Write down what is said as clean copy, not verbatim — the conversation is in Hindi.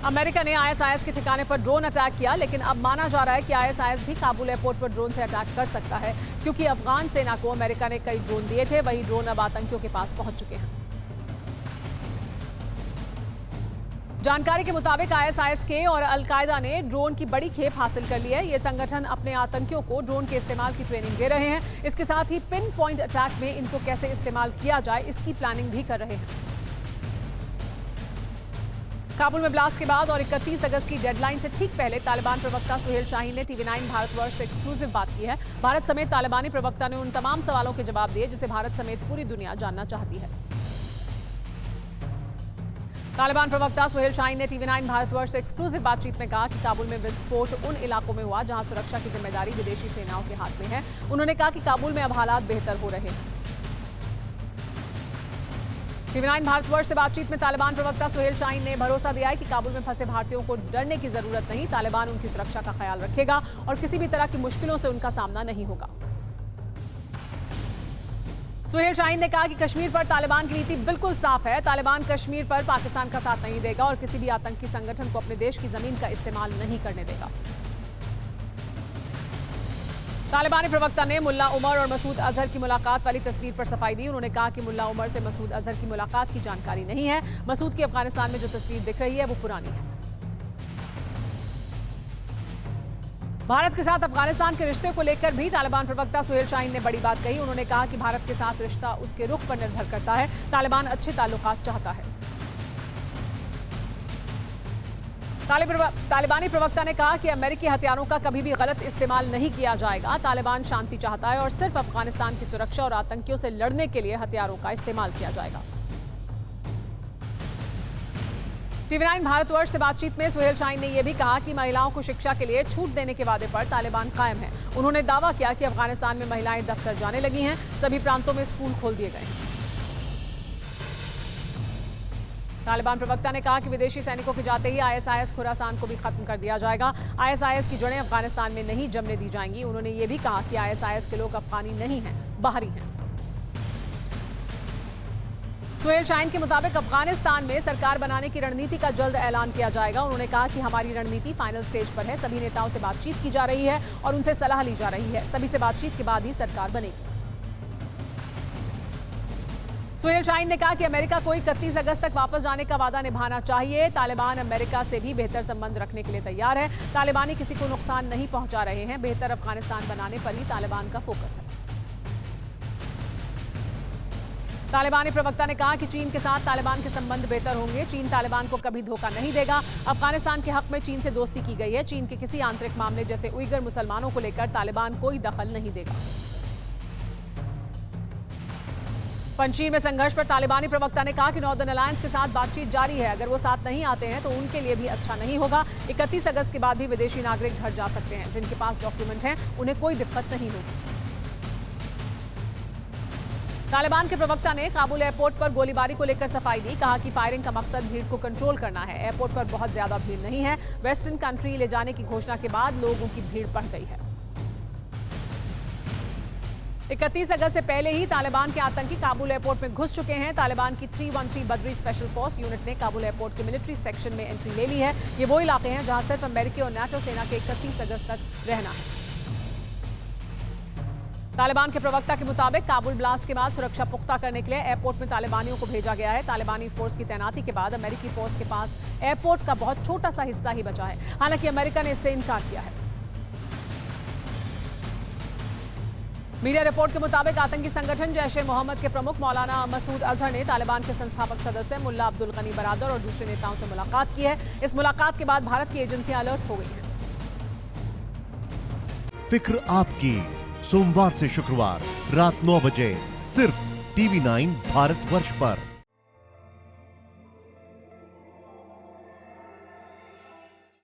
अमेरिका ने आईएसआईएस के ठिकाने पर ड्रोन अटैक किया, लेकिन अब माना जा रहा है कि आईएसआईएस भी काबुल एयरपोर्ट पर ड्रोन से अटैक कर सकता है, क्योंकि अफगान सेना को अमेरिका ने कई ड्रोन दिए थे। वही ड्रोन अब आतंकियों के पास पहुंच चुके हैं। जानकारी के मुताबिक आईएसआईएस के और अल-कायदा ने ड्रोन की बड़ी खेप हासिल कर ली है। ये संगठन अपने आतंकियों को ड्रोन के इस्तेमाल की ट्रेनिंग दे रहे हैं। इसके साथ ही पिन पॉइंट अटैक में इनको कैसे इस्तेमाल किया जाए, इसकी प्लानिंग भी कर रहे हैं। काबुल में ब्लास्ट के बाद और 31 अगस्त की डेडलाइन से ठीक पहले तालिबान प्रवक्ता सुहेल शाहीन ने टीवी9 भारतवर्ष से एक्सक्लूसिव बात की है। भारत समेत तालिबानी प्रवक्ता ने उन तमाम सवालों के जवाब दिए जिसे भारत समेत पूरी दुनिया जानना चाहती है। तालिबान प्रवक्ता सुहेल शाहीन ने टीवी9 भारतवर्ष से एक्सक्लूसिव बातचीत में कहा कि काबुल में विस्फोट उन इलाकों में हुआ जहां सुरक्षा की जिम्मेदारी विदेशी सेनाओं के हाथ में है। उन्होंने कहा कि काबुल में अब हालात बेहतर हो रहे हैं। टीवी9 भारतवर्ष से बातचीत में तालिबान प्रवक्ता सुहेल शाहीन ने भरोसा दिया है कि काबुल में फंसे भारतीयों को डरने की जरूरत नहीं। तालिबान उनकी सुरक्षा का ख्याल रखेगा और किसी भी तरह की मुश्किलों से उनका सामना नहीं होगा। सुहेल शाहीन ने कहा कि कश्मीर पर तालिबान की नीति बिल्कुल साफ है। तालिबान कश्मीर पर पाकिस्तान का साथ नहीं देगा और किसी भी आतंकी संगठन को अपने देश की जमीन का इस्तेमाल नहीं करने देगा। तालिबानी प्रवक्ता ने मुल्ला उमर और मसूद अजहर की मुलाकात वाली तस्वीर पर सफाई दी। उन्होंने कहा कि मुल्ला उमर से मसूद अजहर की मुलाकात की जानकारी नहीं है। मसूद की अफगानिस्तान में जो तस्वीर दिख रही है वो पुरानी है। भारत के साथ अफगानिस्तान के रिश्ते को लेकर भी तालिबान प्रवक्ता सुहेल शाहीन ने बड़ी बात कही। उन्होंने कहा कि भारत के साथ रिश्ता उसके रुख पर निर्भर करता है। तालिबान अच्छे ताल्लुकात चाहता है। तालिबानी प्रवक्ता ने कहा कि अमेरिकी हथियारों का कभी भी गलत इस्तेमाल नहीं किया जाएगा। तालिबान शांति चाहता है और सिर्फ अफगानिस्तान की सुरक्षा और आतंकियों से लड़ने के लिए हथियारों का इस्तेमाल किया जाएगा। टीवी9 भारतवर्ष से बातचीत में सुहेल शाहीन ने यह भी कहा कि महिलाओं को शिक्षा के लिए छूट देने के वादे पर तालिबान कायम है। उन्होंने दावा किया कि अफगानिस्तान में महिलाएं दफ्तर जाने लगी हैं। सभी प्रांतों में स्कूल खोल दिए गए हैं। तालिबान प्रवक्ता ने कहा कि विदेशी सैनिकों के जाते ही आईएसआईएस खुरासान को भी खत्म कर दिया जाएगा। आईएसआईएस की जड़ें अफगानिस्तान में नहीं जमने दी जाएंगी। उन्होंने ये भी कहा कि आईएसआईएस के लोग अफगानी नहीं हैं, बाहरी हैं। सुहेल शाहीन के मुताबिक अफगानिस्तान में सरकार बनाने की रणनीति का जल्द ऐलान किया जाएगा। उन्होंने कहा कि हमारी रणनीति फाइनल स्टेज पर है। सभी नेताओं से बातचीत की जा रही है और उनसे सलाह ली जा रही है। सभी से बातचीत के बाद ही सरकार बनेगी। सुहेल शाहीन ने कहा कि अमेरिका को 31 अगस्त तक वापस जाने का वादा निभाना चाहिए। तालिबान अमेरिका से भी बेहतर संबंध रखने के लिए तैयार है। तालिबानी किसी को नुकसान नहीं पहुंचा रहे हैं। बेहतर अफगानिस्तान बनाने पर ही तालिबान का फोकस है। तालिबानी प्रवक्ता ने कहा कि चीन के साथ तालिबान के संबंध बेहतर होंगे। चीन तालिबान को कभी धोखा नहीं देगा। अफगानिस्तान के हक में चीन से दोस्ती की गई है। चीन के किसी आंतरिक मामले जैसे उइगर मुसलमानों को लेकर तालिबान कोई दखल नहीं देगा। पंचशीर में संघर्ष पर तालिबानी प्रवक्ता ने कहा कि नॉर्दर्न अलायंस के साथ बातचीत जारी है। अगर वो साथ नहीं आते हैं तो उनके लिए भी अच्छा नहीं होगा। 31 अगस्त के बाद भी विदेशी नागरिक घर जा सकते हैं। जिनके पास डॉक्यूमेंट हैं उन्हें कोई दिक्कत नहीं होगी। तालिबान के प्रवक्ता ने काबुल एयरपोर्ट पर गोलीबारी को लेकर सफाई दी। कहा कि फायरिंग का मकसद भीड़ को कंट्रोल करना है। एयरपोर्ट पर बहुत ज्यादा भीड़ नहीं है। वेस्टर्न कंट्री ले जाने की घोषणा के बाद लोगों की भीड़ बढ़ गई है। 31 अगस्त से पहले ही तालिबान के आतंकी काबुल एयरपोर्ट में घुस चुके हैं। तालिबान की 313 बद्री स्पेशल फोर्स यूनिट ने काबुल एयरपोर्ट के मिलिट्री सेक्शन में एंट्री ले ली है। ये वो इलाके हैं जहां सिर्फ अमेरिकी और नाटो सेना के 31 अगस्त तक रहना है। तालिबान के प्रवक्ता के मुताबिक काबुल ब्लास्ट के बाद सुरक्षा पुख्ता करने के लिए एयरपोर्ट में तालिबानियों को भेजा गया है। तालिबानी फोर्स की तैनाती के बाद अमेरिकी फोर्स के पास एयरपोर्ट का बहुत छोटा सा हिस्सा ही बचा है। हालांकि अमेरिका ने इससे इनकार किया है। मीडिया रिपोर्ट के मुताबिक आतंकी संगठन जैश-ए-मोहम्मद के प्रमुख मौलाना मसूद अजहर ने तालिबान के संस्थापक सदस्य मुल्ला अब्दुल गनी बरादर और दूसरे नेताओं से मुलाकात की है। इस मुलाकात के बाद भारत की एजेंसियां अलर्ट हो गई हैं। फिक्र आपकी, सोमवार से शुक्रवार रात 9 बजे सिर्फ टीवी9 भारतवर्ष पर।